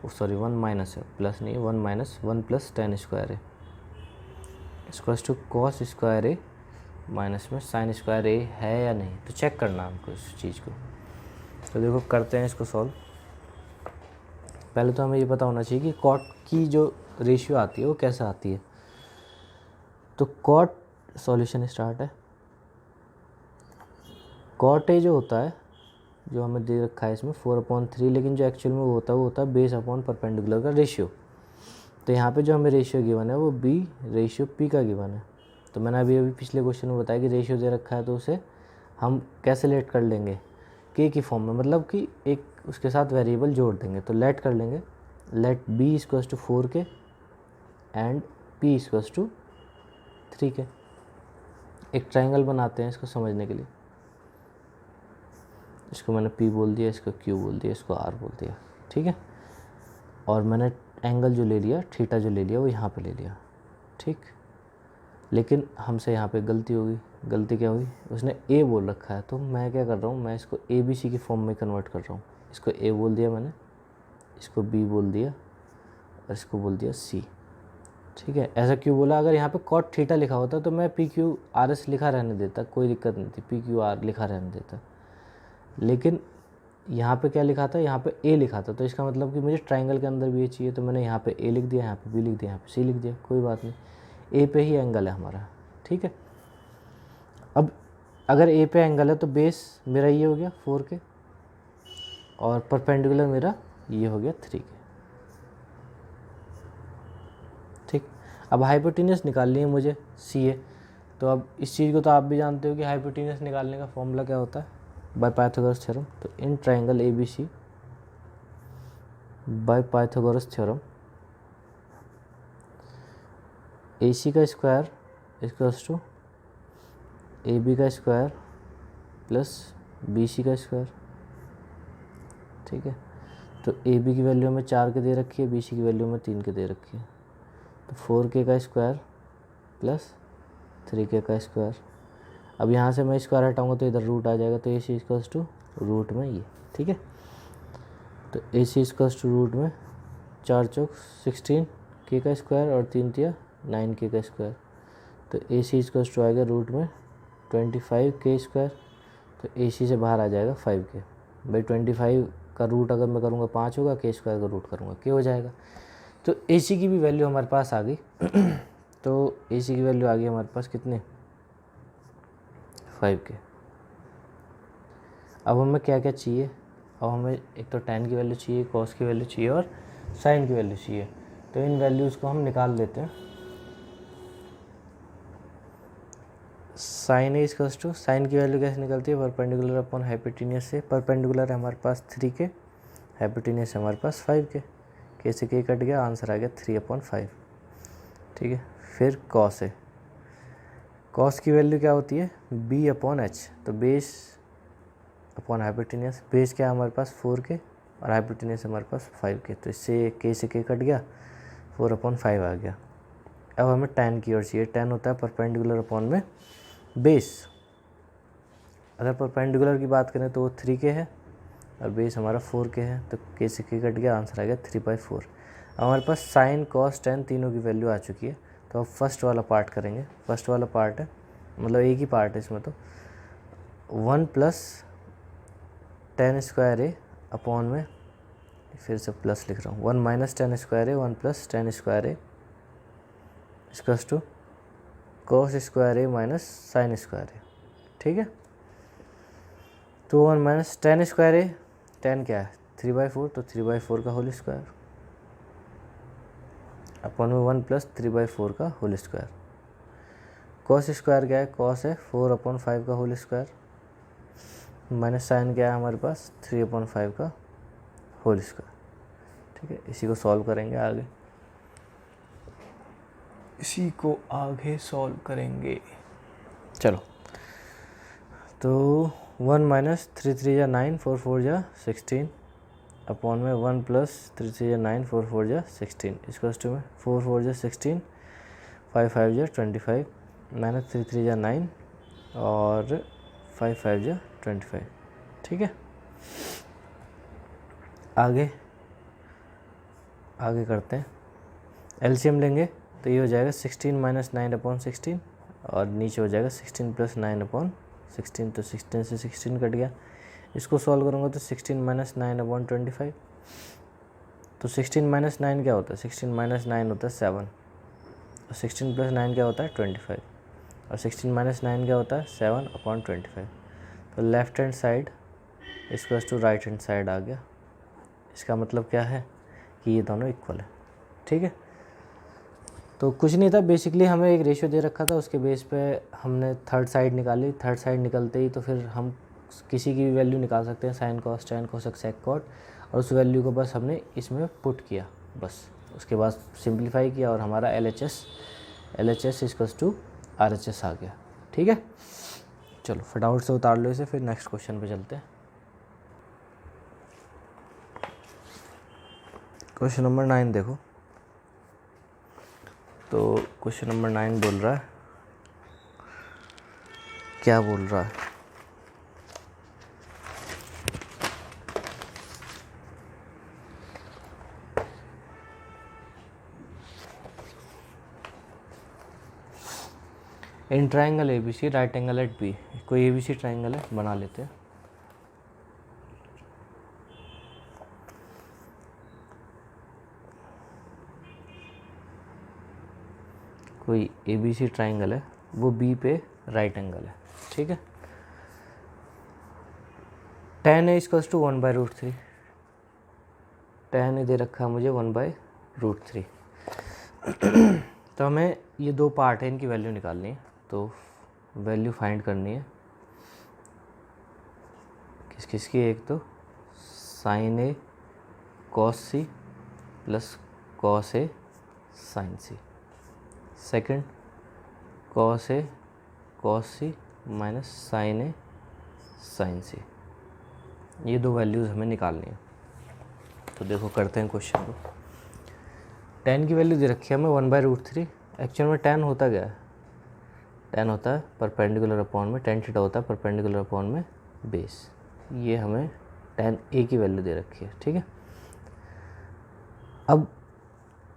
1 माइनस है, प्लस नहीं, 1 minus 1 plus tan square A equals to cos square A minus में साइन स्क्वायर ए है या नहीं। तो चेक करना हमको इस चीज़ को। तो देखो करते हैं इसको सॉल्व। पहले तो हमें ये पता होना चाहिए कि कॉट की जो रेशियो आती है वो कैसे आती है। तो कॉट सॉल्यूशन स्टार्ट है, कॉट ए जो होता है जो हमें दे रखा है इसमें 4/3, लेकिन जो एक्चुअल में वो होता है बेस अपॉन परपेंडिकुलर का रेशियो। तो यहाँ पे जो हमें रेशियो गिवन है वो b रेशियो p का गिवन है। तो मैंने अभी पिछले क्वेश्चन में बताया कि रेशियो दे रखा है तो उसे हम कैसे लेट कर लेंगे, k की फॉर्म में, मतलब कि एक उसके साथ वेरिएबल जोड़ देंगे। तो लेट कर लेंगे, let b equals to 4k and p equals to 3k। एक ट्राइंगल बनाते हैं इसको समझने के लिए। इसको मैंने p बोल दिया, इसको q बोल दिया, इसको r बोल दिया, ठीक है। और मैंने एंगल जो ले लिया, थीटा जो ले लिया, वो यहाँ पे ले लिया, ठीक। लेकिन हमसे यहाँ पे गलती हो गई। गलती क्या हुई, उसने a बोल रखा है, तो मैं क्या कर रहा हूँ, मैं इसको ABC की फॉर्म में कन्वर्ट कर रहा हूँ। इसको a बोल दिया मैंने, इसको b बोल दिया और इसको बोल दिया c, ठीक है। ऐसा क्यों बोला, अगर यहाँ पे कॉट थीटा लिखा होता तो मैं PQRS लिखा रहने देता, कोई दिक्कत नहीं थी, PQR लिखा रहने देता। लेकिन यहाँ पे क्या लिखा था, यहाँ पे a लिखा था, तो इसका मतलब कि मुझे ट्राइंगल के अंदर भी ये चाहिए, तो मैंने यहाँ पे a लिख दिया, यहाँ पे b लिख दिया, यहाँ पे c लिख दिया, कोई बात नहीं, a पे ही एंगल है हमारा, ठीक है। अब अगर a पे एंगल है तो बेस मेरा ये हो गया 4k और परपेंडिकुलर मेरा ये हो गया 3k, ठीक। अब हाइपोटेन्यूस निकालनी है मुझे सी ए, तो अब इस चीज़ को तो आप भी जानते हो कि हाइपोटेन्यूस निकालने का फॉर्मूला क्या होता है, बाय पाइथागोरस थ्योरम। तो in triangle A B C by Pythagoras theorem A C का square equals to A B का स्क्वायर प्लस बी सी का स्क्वायर, ठीक है। तो ए बी की वैल्यू हमें 4 के दे रखी है, बी सी की वैल्यू हमें 3 के दे रखी है। तो 4k का स्क्वायर प्लस 3k का स्क्वायर। अब यहाँ से मैं स्क्वायर हटाऊँगा तो इधर रूट आ जाएगा, तो ए सी इक्वल्स टू रूट में ये, ठीक है। तो ए सी इक्वल्स टू रूट में 4 चौक 16 k का स्क्वायर और 3 तिया 9k का स्क्वायर। तो ए सी इक्वल्स टू आएगा रूट में 25k स्क्वायर। तो ए सी से बाहर आ जाएगा 5k। भाई 25 का रूट अगर मैं करूँगा 5 होगा, k स्क्वायर का रूट करूँगा k हो जाएगा। तो ए सी की भी वैल्यू हमारे पास आ गई। तो ए सी की वैल्यू आ गई हमारे पास कितने, 5k। अब हमें क्या क्या चाहिए, अब हमें एक तो tan की वैल्यू चाहिए, cos की वैल्यू चाहिए और sin की वैल्यू चाहिए। तो इन वैल्यूज़ को हम निकाल लेते हैं। sin A equals to, sine की वैल्यू कैसे निकलती है, परपेंडिकुलर अपॉन हाइपोटेन्यूस से। परपेंडिकुलर है हमारे पास 3k, हाइपोटेन्यूस है हमारे पास 5k, k से k कट गया, आंसर आ गया 3/5, ठीक है। फिर cos है, cos की वैल्यू क्या होती है, b/h। तो बेस अपॉन हाइपोटेन्यूस, बेस क्या है हमारे पास 4k और हाइपोटेन्यूस हमारे पास 5k। तो इससे k से k कट गया, 4/5 आ गया। अब हमें tan की ओर चाहिए, tan होता है परपेंडिकुलर अपॉन में बेस। अगर परपेंडिकुलर की बात करें तो वो 3k है और बेस हमारा 4k है। तो k से k कट गया, आंसर आ गया 3/4। अब हमारे पास साइन कॉस टेन तीनों की वैल्यू आ चुकी है। तो अब फर्स्ट वाला पार्ट करेंगे। फर्स्ट वाला पार्ट है, मतलब एक ही पार्ट है इसमें, तो 1 plus tan square A upon में, फिर से प्लस लिख रहा हूँ, 1 minus tan square A, 1 plus tan square A equals to cos square A minus sin square A, ठीक है। तो 1 minus tan square A, tan क्या है 3/4, तो 3/4 का होल स्क्वायर अपॉन में 1 प्लस 3/4 का होल स्क्वायर। कॉस स्क्वायर क्या है, कॉस है 4/5 का होल स्क्वायर, माइनस साइन क्या है हमारे पास 3/5 का होल स्क्वायर, ठीक है। इसी को सॉल्व करेंगे आगे, इसी को आगे सॉल्व करेंगे। चलो, तो 1 माइनस 3 3 या 9, 4 4 या 16 अपॉन में 1 प्लस 3 3 या 9, 4 4 या 16 इसको टू में 4 4 या 16, 5 5 या 25, माइनस 3 3 या 9 और 5 5 या 25, ठीक है। आगे करते हैं, एलसीएम लेंगे तो ये हो जाएगा 16 माइनस 9/16 और नीचे हो जाएगा 16 प्लस 9/16। तो 16 से 16 कट गया। इसको सॉल्व करूँगा तो 16 माइनस 9/25। तो 16 माइनस 9 क्या होता है, 16 माइनस 9 होता है 7 और 16 प्लस 9 क्या होता है 25 और 16 माइनस 9 क्या होता है 7/25। तो left hand side equals to right hand side आ गया। इसका मतलब क्या है कि ये दोनों इक्वल है, ठीक है। तो कुछ नहीं था, बेसिकली हमें एक रेशियो दे रखा था, उसके बेस पे हमने थर्ड साइड निकाली। थर्ड साइड निकलते ही तो फिर हम किसी की भी वैल्यू निकाल सकते हैं, sine cos tan cosec sec cot, और उस वैल्यू को बस हमने इसमें पुट किया, बस उसके बाद सिंप्लीफाई किया और हमारा L H S equals to R H S आ गया, ठीक है। चलो फटाफट से उतार लो इसे, फिर नेक्स्ट क्वेश्चन पे चलते हैं। क्वेश्चन नंबर 9 देखो, तो क्वेश्चन नंबर 9 बोल रहा है, क्या बोल रहा है, in triangle A B C right angle at B, कोई ए बी सी ट्राइंगल है, बना लेते हैं। कोई ए बी सी ट्राइंगल है, वो बी पे राइट एंगल है, ठीक है। tan A equals to 1/√3, tan A दे रखा है मुझे 1/√3। तो हमें ये दो पार्ट है, इनकी वैल्यू निकालनी है। तो वैल्यू फाइंड करनी है किस किस की। एक तो sign A cos C plus cos A sign C. Second cos A cos C minus sign A sign सी। ये दो वैल्यूज़ हमें निकालनी है। तो देखो करते हैं क्वेश्चन को। tan की वैल्यू दे रखी है हमें 1/√3। एक्चुअल में tan होता क्या है? tan होता है परपेंडिकुलर अपॉन में, tan थीटा होता है परपेंडिकुलर अपॉन में बेस। ये हमें tan a की वैल्यू दे रखी है, ठीक है। अब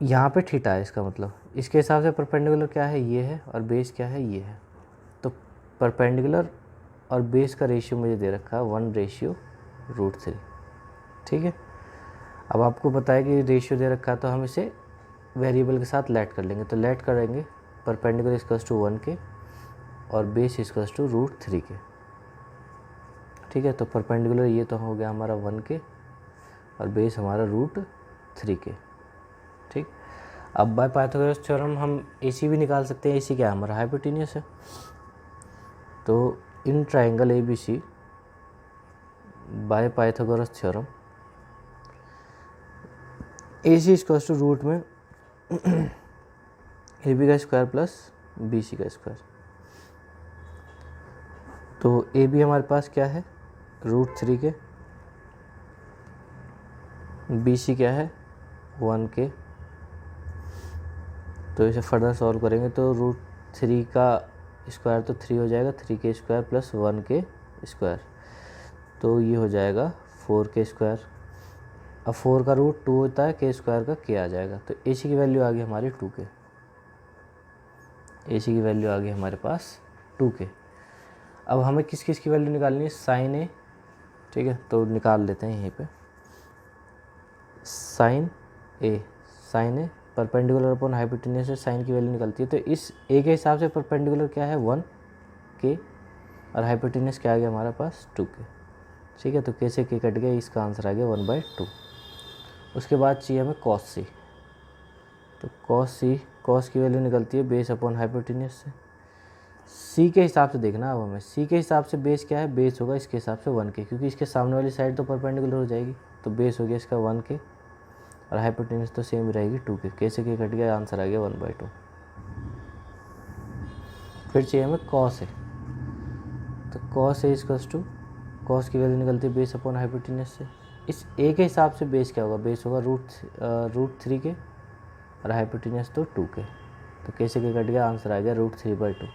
यहाँ पे थीटा है, इसका मतलब इसके हिसाब से परपेंडिकुलर क्या है, ये है, और बेस क्या है, ये है। तो परपेंडिकुलर और बेस का रेशियो मुझे दे रखा है 1/√3, ठीक है। अब आपको पता है कि रेशियो दे रखा है, तो हम इसे वेरिएबल के साथ लेट कर लेंगे। तो लेट करेंगे परपेंडिकुलर इक्वल्स टू 1 के और बेस इक्वल्स टू √3 के, ठीक है। तो परपेंडिकुलर ये तो हो गया हमारा 1 के और बेस हमारा √3 के, ठीक। अब बाय पाइथागोरस थ्योरम हम AC भी निकाल सकते हैं। AC क्या है हमारा? हाइपोटेन्यूस है। तो in triangle ABC by Pythagoras theorem AC equals to root में AB का स्क्वायर प्लस BC का स्क्वायर। तो AB हमारे पास क्या है? √3 के। BC क्या है? 1 के। तो इसे फर्दर सॉल्व करेंगे तो √3 का स्क्वायर तो 3 हो जाएगा, 3 के स्क्वायर प्लस 1 के स्क्वायर, तो ये हो जाएगा 4 के स्क्वायर। अब 4 का रूट 2 होता है, के स्क्वायर का के आ जाएगा। तो AC की वैल्यू आ गई हमारी 2 के। AC की वैल्यू आ गई हमारे पास 2 के। अब हमें किस किस की वैल्यू निकालनी है? साइन ए, ठीक है, तो निकाल लेते हैं यहीं पे। साइन ए परपेंडिकुलर अपॉन हाइपोटेन्यूस से साइन की वैल्यू निकलती है। तो इस ए के हिसाब से परपेंडिकुलर क्या है? 1 के, और हाइपोटेन्यूस क्या आ गया हमारे पास? 2 के, ठीक है। तो के से के कट गया, इसका आंसर आ गया 1/2। उसके बाद चाहिए हमें कॉस सी। तो कॉस की वैल्यू निकलती है बेस अपॉन हाइपोटेन्यूस से। सी के हिसाब से देखना अब हमें, सी के हिसाब से बेस क्या है? बेस होगा इसके हिसाब से 1 के, क्योंकि इसके सामने वाली साइड तो परपेंडिकुलर हो जाएगी। तो बेस हो गया इसका 1 के और हाइपोटेन्यूस तो सेम रहेगी 2 के से के कट गया, आंसर आ गया 1/2। फिर चाहिए हमें कॉस ए। तो cos A equals to, cos की वैल्यू निकलती है बेस अपॉन हाइपोटेन्यूस से। इस ए के हिसाब से बेस क्या होगा? बेस होगा √3 के और हाइपोटेन्यूस तो 2 के। तो के से के कट गया, आंसर आ गया √3/2,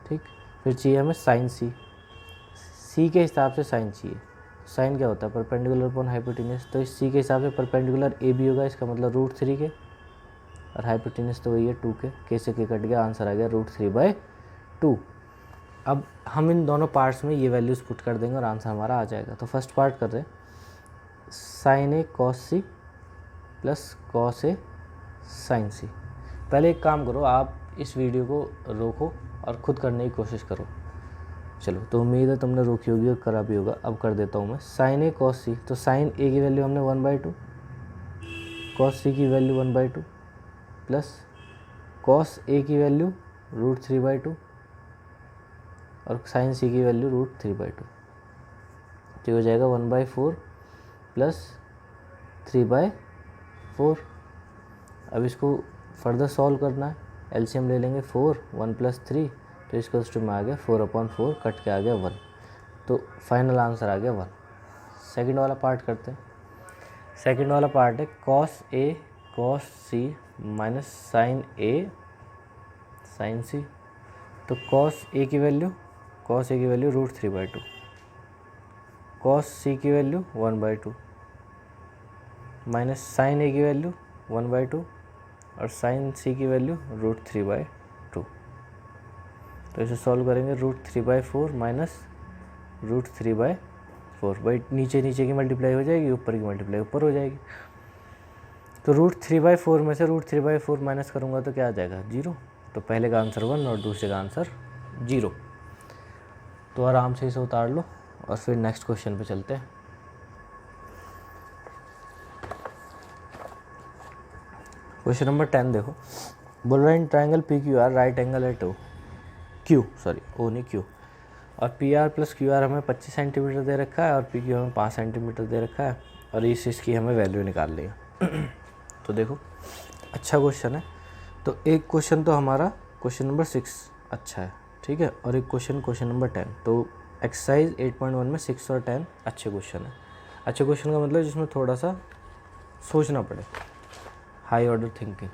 ठीक। फिर चाहिए हमें साइन सी। सी के हिसाब से साइन चाहिए। साइन क्या होता है? Perpendicular upon hypotenuse. तो इस सी के हिसाब से परपेंडिकुलर ए भी होगा, इसका मतलब √3 के, और हाइपोटेन्यूस तो वही है 2 के से के कट गया, आंसर आ गया √3/2। अब हम इन दोनों पार्ट्स में ये वैल्यूज़ पुट कर देंगे और आंसर हमारा आ जाएगा। तो फर्स्ट पार्ट कर रहे हैं, sign A cos C plus cos A sign सी। पहले एक काम करो, आप इस वीडियो को रोको और ख़ुद करने की कोशिश करो। चलो, तो उम्मीद है तुमने रोकी होगी और करा भी होगा। अब कर देता हूँ मैं। साइन ए कॉस सी, तो साइन ए की वैल्यू हमने 1/2, कॉस सी की वैल्यू 1/2 प्लस कॉस ए की वैल्यू √3/2 और साइन सी की वैल्यू √3/2। तो हो जाएगा 1/4 प्लस 3/4। अब इसको फर्दर सॉल्व करना है, एलसीएम ले लेंगे 4, 1 + 3, तो इसको टू में आ गया 4/4, कट के आ गया 1। तो फाइनल आंसर आ गया 1। सेकंड वाला पार्ट करते हैं। सेकंड वाला पार्ट है cos A cos C minus sign A sign सी। तो कॉस ए की वैल्यू √3/2, कॉस सी की वैल्यू 1/2 माइनस साइन ए की वैल्यू 1/2 और साइन सी की वैल्यू √3/2। तो इसे सॉल्व करेंगे, √3/4 माइनस √3/4। भाई नीचे की मल्टीप्लाई हो जाएगी, ऊपर की मल्टीप्लाई ऊपर हो जाएगी। तो √3/4 में से √3/4 माइनस करूँगा तो क्या आ जाएगा? 0। तो पहले का आंसर 1 और दूसरे का आंसर 0। तो आराम से इसे उतार लो और फिर नेक्स्ट क्वेश्चन पे चलते हैं। क्वेश्चन नंबर 10 देखो। बोल रहा है in triangle P Q R right angle at O Q, sorry O नहीं क्यू, और P R plus Q R हमें 25 सेंटीमीटर दे रखा है और पी क्यू हमें 5 सेंटीमीटर दे रखा है और इसकी हमें वैल्यू निकालनी है। तो देखो अच्छा क्वेश्चन है। तो एक क्वेश्चन तो हमारा क्वेश्चन नंबर 6 अच्छा है, ठीक है, और एक क्वेश्चन नंबर 10। तो एक्सरसाइज 8.1 में 6 और 10 अच्छे क्वेश्चन है। अच्छे क्वेश्चन का मतलब जिसमें थोड़ा सा सोचना पड़े, हाई ऑर्डर थिंकिंग।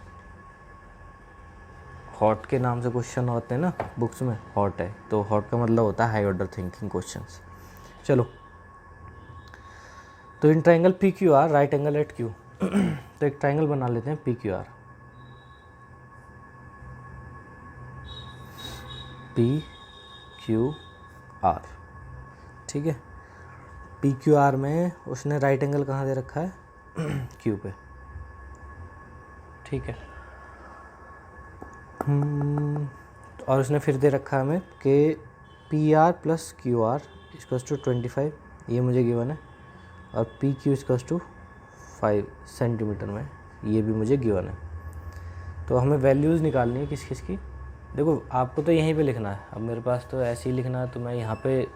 हॉट के नाम से क्वेश्चन होते हैं ना बुक्स में, हॉट है तो हॉट का मतलब होता है हाई ऑर्डर थिंकिंग क्वेश्चंस। चलो, तो in triangle P Q R right angle at Q, तो एक ट्राइंगल बना लेते हैं P Q R, P Q R, ठीक है। पी क्यू आर में उसने राइट एंगल कहाँ दे रखा है, क्यू पे, ठीक है। और उसने फिर दे रखा है हमें कि P R plus Q R equals to 25, ये मुझे गिवन है, और P Q equals to 5 centimetre में, ये भी मुझे गिवन है। तो हमें वैल्यूज़ निकालनी है किस किस की। देखो आपको तो यहीं पे लिखना है, अब मेरे पास तो ऐसे ही लिखना है, तो मैं यहाँ पे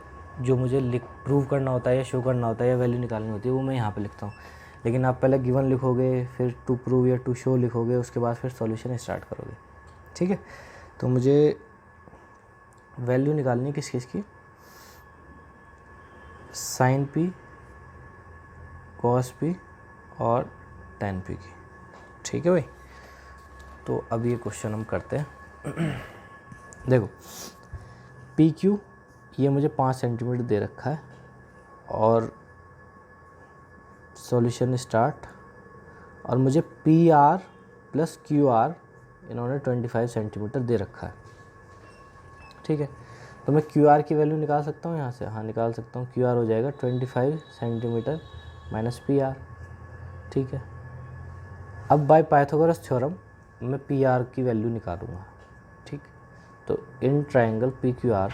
जो मुझे प्रूव करना होता है या शो करना होता है या वैल्यू निकालनी होती है वो मैं यहाँ पे लिखता हूँ। लेकिन आप पहले गिवन लिखोगे, फिर टू प्रूव या टू शो लिखोगे, उसके बाद फिर सॉल्यूशन स्टार्ट करोगे, ठीक है। तो मुझे वैल्यू निकालनी है किस किस की, साइन पी, कॉस पी और टेन पी की, ठीक है भाई। तो अब ये क्वेश्चन हम करते हैं। देखो पी क्यू ये मुझे 5 सेंटीमीटर दे रखा है और सॉल्यूशन स्टार्ट, और मुझे P R plus Q are इन्होंने 25 सेंटीमीटर दे रखा है, ठीक है। तो मैं क्यू आर की वैल्यू निकाल सकता हूँ यहाँ से, हाँ निकाल सकता हूँ। क्यू आर हो जाएगा 25 सेंटीमीटर माइनस पी आर, ठीक है। अब बाय पाइथागोरस थ्योरम मैं पी आर की वैल्यू निकालूंगा, ठीक। तो in triangle P Q R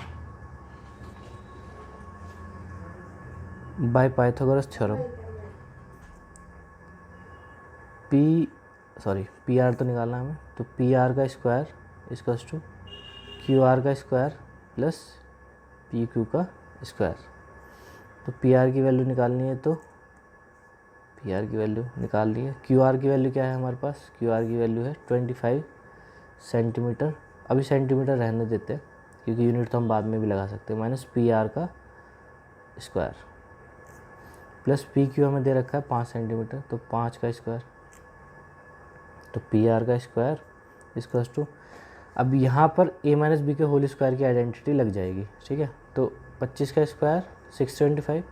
by Pythagoras theorem P R तो निकालना है हमें, तो पी आर का square equals to Q R का स्क्वायर प्लस पी क्यू का स्क्वायर। तो पी आर की वैल्यू निकालनी है, तो पी आर की वैल्यू निकाल ली है। क्यू आर की वैल्यू क्या है हमारे पास, क्यू आर की वैल्यू है 25 सेंटीमीटर, अभी सेंटीमीटर रहने देते हैं क्योंकि यूनिट तो हम बाद में भी लगा सकते हैं, माइनस पी आर का स्क्वायर प्लस पी क्यू हमें दे रखा है 5 सेंटीमीटर, तो 5 का स्क्वायर, तो पी आर का स्क्वायर इक्वल्स टू, अब यहाँ पर ए माइनस बी के होल स्क्वायर की आइडेंटिटी लग जाएगी, ठीक है। तो 25 का स्क्वायर 625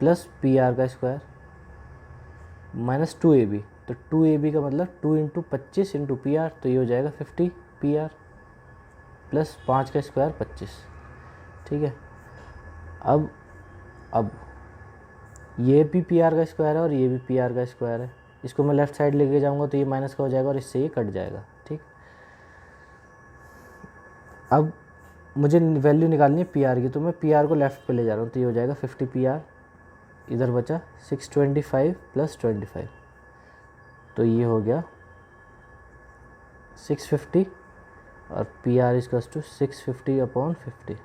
प्लस पी आर का स्क्वायर माइनस 2ab, तो 2ab का मतलब 2 इंटू 25 इंटू पी आर, तो ये हो जाएगा 50 पी आर प्लस 5 का स्क्वायर 25, ठीक है। अब ये भी पी आर का स्क्वायर है और ये भी पी आर का स्क्वायर है, इसको मैं लेफ्ट साइड लेके जाऊंगा तो ये माइनस का हो जाएगा और इससे ये कट जाएगा, ठीक। अब मुझे वैल्यू निकालनी है पी आर की, तो मैं पी आर को लेफ्ट पे ले जा रहा हूँ, तो ये हो जाएगा 50 पी आर, इधर बचा 625 प्लस 25, तो ये हो गया 650 और P R equals to 650 upon 50।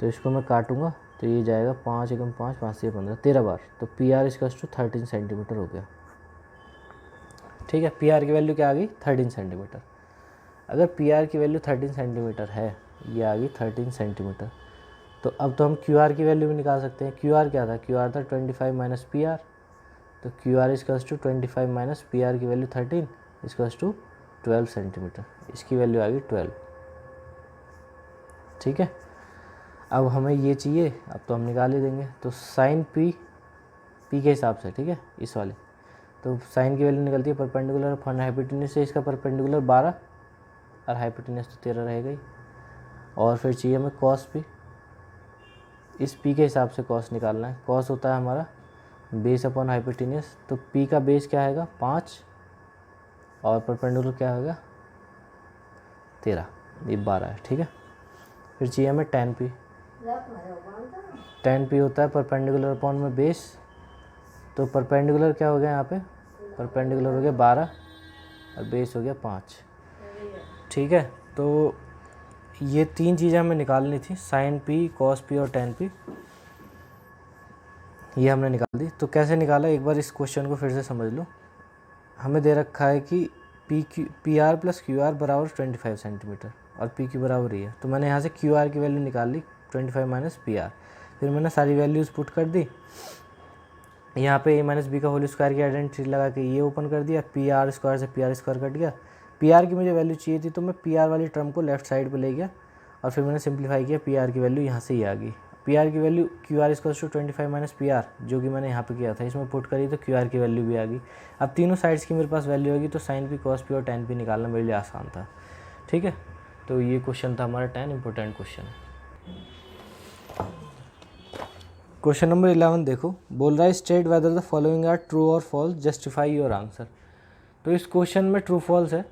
तो इसको मैं काटूंगा तो ये जाएगा 5 एकम 5, 5 से 15, 13 बार, तो P R equals to 13 centimetre हो गया, ठीक है। पी आर की वैल्यू क्या आ गई, 13 सेंटीमीटर। अगर पी आर की वैल्यू 13 सेंटीमीटर है, ये आ गई 13 सेंटीमीटर, तो अब तो हम क्यू आर की वैल्यू भी निकाल सकते हैं। क्यू आर क्या था, क्यू आर था 25 माइनस पी आर, तो Q R equals to 25 minus P R की वैल्यू 13 इक्वल्स टू 12 सेंटीमीटर, इसकी वैल्यू आ गई 12, ठीक है। अब हमें ये चाहिए, अब तो हम निकाल ही देंगे, तो साइन पी के हिसाब से, ठीक है, इस वाले, तो साइन की वैल्यू निकलती है परपेंडिकुलर अपॉन हाइपोटेन्यूज से, इसका परपेंडिकुलर 12 और हाइपोटेन्यूज तो 13 रहेगा ही। और फिर चाहिए हमें कॉस पी, इस पी के हिसाब से कॉस निकालना है। कॉस होता है हमारा बेस अपॉन हाइपोटेन्यूज, तो पी का बेस क्या आएगा 5 और परपेंडिकुलर क्या होगा 13, ये 12 है, ठीक है। फिर चाहिए हमें टेन पी, टेन पी होता है परपेंडिकुलर अपॉन में बेस, तो परपेंडिकुलर क्या हो गया यहाँ पे, परपेंडिकुलर हो गया 12 और बेस हो गया 5। ठीक है, तो ये 3 चीज़ें हमें निकालनी थी, साइन पी, कॉस पी और टेन पी, ये हमने निकाल दी। तो कैसे निकाला, एक बार इस क्वेश्चन को फिर से समझ लो। हमें दे रखा है कि P R plus Q are बराबर 25 सेंटीमीटर और पी क्यू बराबर ही है। तो मैंने यहाँ से क्यू आर की वैल्यू निकाल ली 25 माइनस पी आर, फिर मैंने सारी वैल्यूज़ पुट कर दी। यहाँ पे ए माइनस बी का होल स्क्वायर की आइडेंटिटी लगा के ये ओपन कर दिया, पी आर स्क्वायर से पी आर स्क्वायर कट गया। पी आर की मुझे वैल्यू चाहिए थी तो मैं पी आर वाली टर्म को लेफ्ट साइड पे ले गया और फिर मैंने सिंप्लीफाई किया, पी आर की वैल्यू यहाँ से ही आ गई। पी आर की value Q R square to 25 minus P R, जो कि मैंने यहाँ पे किया था, इसमें पुट करी तो क्यू आर की वैल्यू भी आ गई। अब तीनों साइड्स की मेरे पास वैल्यू होगी तो साइन पी, कॉस पी और टेन पी निकालना मेरे लिए आसान था। ठीक है, तो ये क्वेश्चन था हमारा 10 इंपॉर्टेंट क्वेश्चन। क्वेश्चन नंबर 11 देखो, बोल रहा है state whether the following are true और फॉल्स, जस्टिफाई योर आंसर। तो इस क्वेश्चन में ट्रू फॉल्स है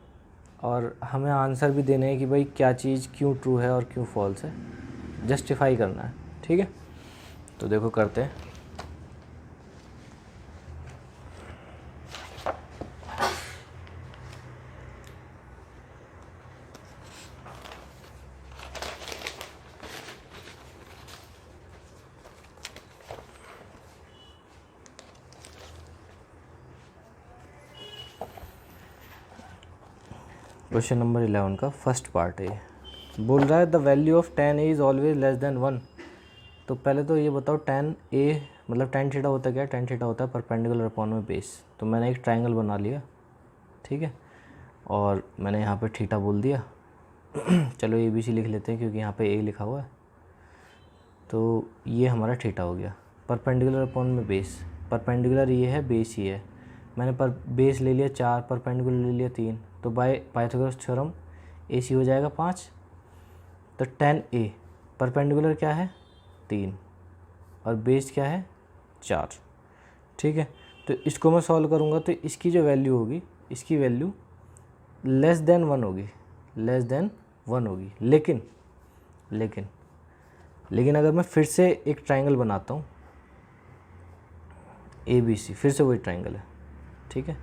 और हमें आंसर भी देने हैं कि भाई क्या चीज़ क्यों ट्रू है और क्यों फॉल्स है, जस्टिफाई करना है। ठीक है, तो देखो करते हैं। क्वेश्चन नंबर 11 का फर्स्ट पार्ट है, बोल रहा है the value of tan a is always less than 1। तो पहले तो ये बताओ tan a मतलब tan थीटा होता क्या है, tan थीटा होता है परपेंडिकुलर अपॉन में बेस। तो मैंने एक ट्रायंगल बना लिया, ठीक है, और मैंने यहाँ पे थीटा बोल दिया। चलो ए बी सी लिख लेते हैं क्योंकि यहाँ पे ए लिखा हुआ है। तो ये हमारा थीटा हो गया, परपेंडिकुलर अपॉन में बेस, परपेंडिकुलर ये है, बेस ये है। मैंने पर बेस ले लिया 4, परपेंडिकुलर ले लिया 3, तो बाय पाइथागोरस थ्योरम ए सी हो जाएगा 5। तो tan a परपेंडिकुलर क्या है 3 और बेस क्या है 4। ठीक है, तो इसको मैं सॉल्व करूँगा तो इसकी जो वैल्यू होगी, इसकी वैल्यू लेस देन 1 होगी, लेस देन 1 होगी। लेकिन अगर मैं फिर से एक ट्रायंगल बनाता हूँ ए बी सी, फिर से वही ट्रायंगल है, ठीक है,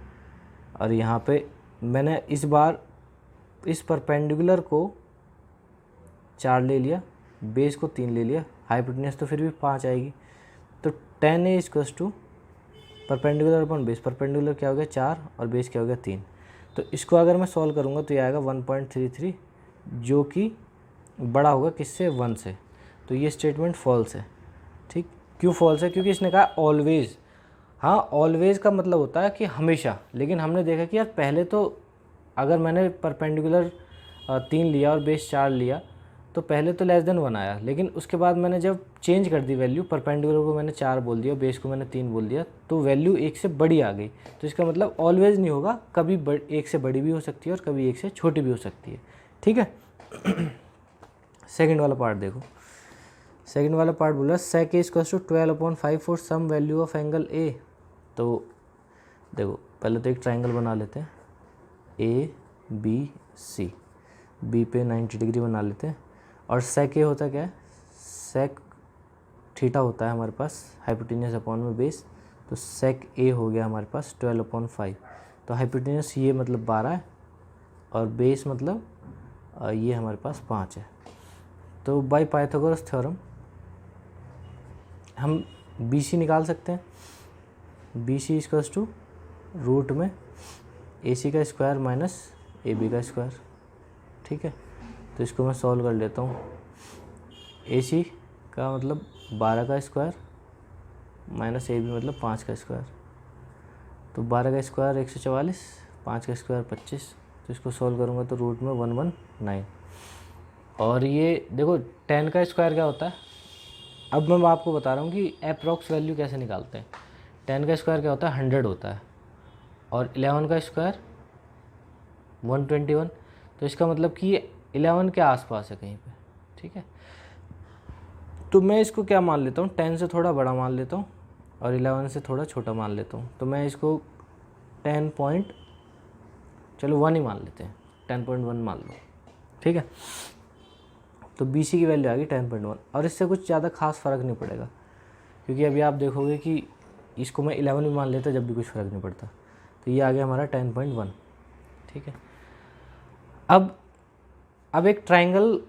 और यहाँ पे मैंने इस बार इस परपेंडिकुलर को 4 ले लिया, बेस को 3 ले लिया, हाइपोटेन्यूज तो फिर भी 5 आएगी। तो tan a equals to perpendicular upon base, perpendicular क्या हो गया 4 और बेस क्या हो गया 3। तो इसको अगर मैं सॉल्व करूँगा तो ये आएगा 1.33, जो कि बड़ा होगा किससे 1 से। तो ये स्टेटमेंट फॉल्स है। ठीक, क्यों फॉल्स है, क्योंकि इसने कहा ऑलवेज। हाँ, ऑलवेज का मतलब होता है कि हमेशा, लेकिन हमने देखा कि यार पहले तो अगर मैंने परपेंडिकुलर 3 लिया और बेस 4 लिया तो पहले तो लेस देन 1 आया, लेकिन उसके बाद मैंने जब चेंज कर दी वैल्यू, परपेंडिकुलर को मैंने 4 बोल दिया, बेस को मैंने 3 बोल दिया, तो वैल्यू 1 से बड़ी आ गई। तो इसका मतलब ऑलवेज नहीं होगा, कभी 1 से बड़ी भी हो सकती है और कभी 1 से छोटी भी हो सकती है। ठीक है। सेकेंड वाला पार्ट देखो, सेकेंड वाला पार्ट बोला sec a equals to 12/5 for some value of angle a। तो देखो पहले तो एक ट्रायंगल बना लेते हैं, ए बी सी, बी पे 90 डिग्री बना लेते हैं, और sec a होता क्या है, sec थीटा होता है हमारे पास हाइपोटेन्यूज अपॉन में बेस। तो sec a हो गया हमारे पास 12/5। तो हाइपोटेन्यूज ये मतलब 12 है और बेस मतलब ये हमारे पास 5 है। तो बाय पाइथागोरस थ्योरम हम बी सी निकाल सकते हैं। B C equals to root में ए सी का स्क्वायर माइनस ए बी का स्क्वायर। ठीक है, तो इसको मैं सॉल्व कर लेता हूँ। ए सी का मतलब 12 का स्क्वायर माइनस ए बी मतलब 5 का स्क्वायर। तो 12 का स्क्वायर 144, 5 का स्क्वायर 25। तो इसको सॉल्व करूँगा तो रूट में 119। और ये देखो 10 का स्क्वायर क्या होता है, अब मैं आपको बता रहा हूँ कि अप्रॉक्स वैल्यू कैसे निकालते हैं। 10 का स्क्वायर क्या होता है 100 होता है, और 11 का स्क्वायर 121। तो इसका मतलब कि ये 11 के आसपास है कहीं पे। ठीक है, तो मैं इसको क्या मान लेता हूँ, 10 से थोड़ा बड़ा मान लेता हूँ और 11 से थोड़ा छोटा मान लेता हूँ। तो मैं इसको 1 ही मान लेते हैं, 10.1 मान लो। ठीक है, तो बी सी की वैल्यू आ गई 10.1, और इससे कुछ ज़्यादा खास फ़र्क नहीं पड़ेगा, क्योंकि अभी आप देखोगे कि इसको मैं 11 भी मान लेता जब भी कुछ फ़र्क नहीं पड़ता। तो ये आ गया हमारा 10.1। ठीक है। अब एक ट्राइंगल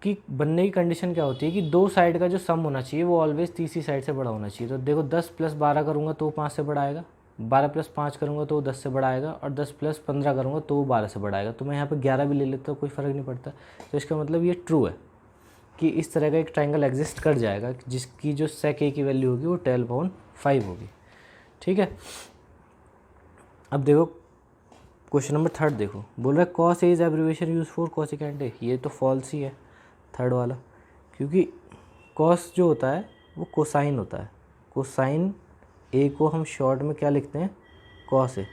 की बनने की कंडीशन क्या होती है कि दो साइड का जो सम होना चाहिए वो ऑलवेज तीसरी साइड से बड़ा होना चाहिए। तो देखो 10 + 12 करूँगा तो 5 से बड़ा आएगा, 12 + 5 करूँगा तो 10 से बड़ा आएगा, और 10 + 15 करूँगा तो 12 से बड़ा आएगा। तो मैं यहाँ पे 11 भी ले लेता हूँ, कोई फ़र्क नहीं पड़ता। तो इसका मतलब ये ट्रू है कि इस तरह का एक ट्राइंगल एग्जिस्ट कर जाएगा जिसकी जो sec A की वैल्यू होगी वो 12/5 होगी। ठीक है। अब देखो क्वेश्चन नंबर 3 देखो, बोल रहा है cos A is abbreviation use for cosecant A। ये तो फॉल्स ही है थर्ड वाला, क्योंकि cos जो होता है वो कोसाइन होता है। कोसाइन A को हम शॉर्ट में क्या लिखते हैं, cos A।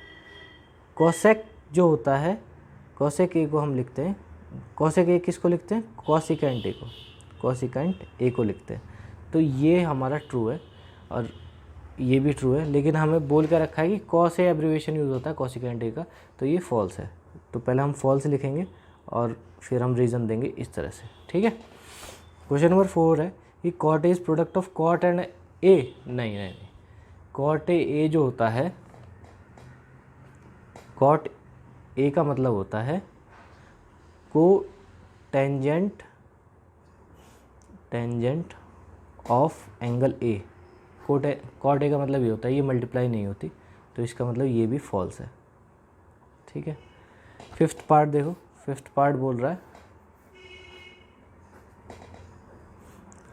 cosec जो होता है, cosec A को हम लिखते हैं, cosec A किसको लिखते हैं, कोसिकेंट A को, कोसिकेंट A को लिखते हैं। तो ये हमारा ट्रू है और ये भी ट्रू है, लेकिन हमें बोल कर रखा है कि cos A एब्रीविएशन यूज़ होता है कोसिकेंट A का, तो ये फॉल्स है। तो पहले हम फॉल्स लिखेंगे और फिर हम रीज़न देंगे इस तरह से। ठीक है। क्वेश्चन नंबर 4 है कि cot A is product of cot and A। नहीं, cot A जो होता है, cot A का मतलब होता है को tangent of angle A। cot A का मतलब ये होता है, ये मल्टीप्लाई नहीं होती, तो इसका मतलब ये भी फॉल्स है। ठीक है। 5th पार्ट देखो, 5th पार्ट बोल रहा है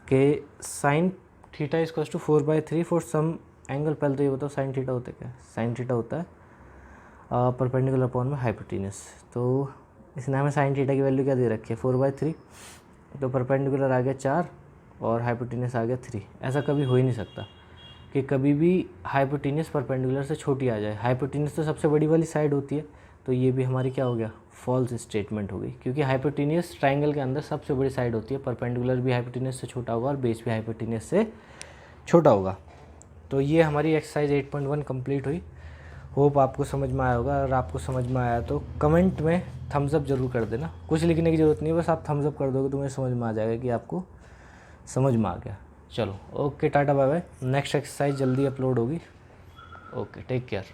कि sine theta is equal to 4/3 for some angle. पहले तो ये बताओ साइन थीटा होता है क्या। साइन थीटा होता है परपेंडिकुलर अपॉन में हाइपोटेन्यूस। तो इसने हमें साइन थीटा की वैल्यू क्या दे रखी है, 4/3। तो परपेंडिकुलर आ गया 4 और हाइपोटेन्यूस आ गया 3। ऐसा कभी हो ही नहीं सकता कि कभी भी हाइपोटेन्यूस परपेंडिकुलर से छोटी आ जाए। हाइपोटेन्यूस तो सबसे बड़ी वाली साइड होती है, तो ये भी हमारी क्या हो गया, फॉल्स स्टेटमेंट हो गई, क्योंकि हाइपोटेन्यूस ट्राइंगल के अंदर सबसे बड़ी साइड होती है। परपेंडिकुलर भी हाइपोटेन्यूस से छोटा होगा और बेस भी हाइपोटेन्यूस से छोटा होगा। तो ये हमारी एक्सरसाइज 8.1 कंप्लीट हुई। होप आपको समझ में आया होगा। अगर आपको समझ में आया तो कमेंट में थम्स अप ज़रूर कर देना। कुछ लिखने की ज़रूरत नहीं है, बस आप थम्स अप कर दोगे तो मुझे समझ में आ जाएगा कि आपको समझ में आ गया। चलो ओके, टाटा बाय बाय। नेक्स्ट एक्सरसाइज जल्दी अपलोड होगी। Okay, take care.